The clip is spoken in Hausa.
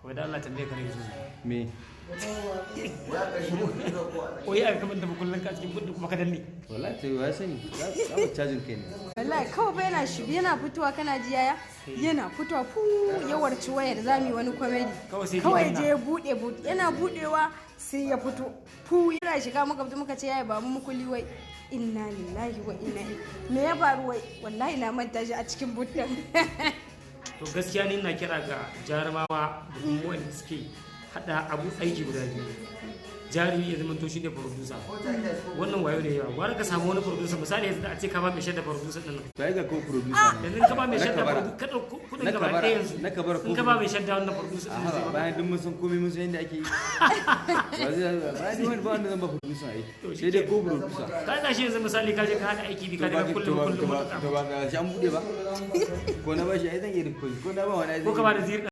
wai da Allah tambaye ka ne yanzu me wai ai kaman da kullun ka cikin kudi kuma ka danne wallahi to ya sani za mu cajin kai ne wallahi kawai bai yana fitowa kana ji yaya yana fitowa fu ya warci wayar zamu yi wani comedy kawai je bude yana budewa sai ya fito fu yana shiga muka ce yaya ba mu kulli wai inna lillahi wa inna ilaihi me ya faru wai wallahi na manta shi a cikin buɗin to gaskiya ni ina kira ga jarumawa da kuma wanda suke hada abu aiki guda biyu jarumi ya zama to shi ne producer wannan wayo ne yawa gwara ka samu wani producer misali yanzu a ce ka ba mai shaida producer din nan bai ga ko producer yanzu ka ba mai shaida producer ka dauko kudin gaba ɗaya yanzu in ka ba mai shaida wannan producer din sai bayan duk mun san komai mun san yadda ake yi bayan wani ba wanda zan ba producer ai sai dai ko producer ka ga shi yanzu misali ka je ka hada aiki bi ka daga kullum to ba ga shi an bude ba ko na ba shi ai zan yi ko na ba wani ai ko ka ba da zir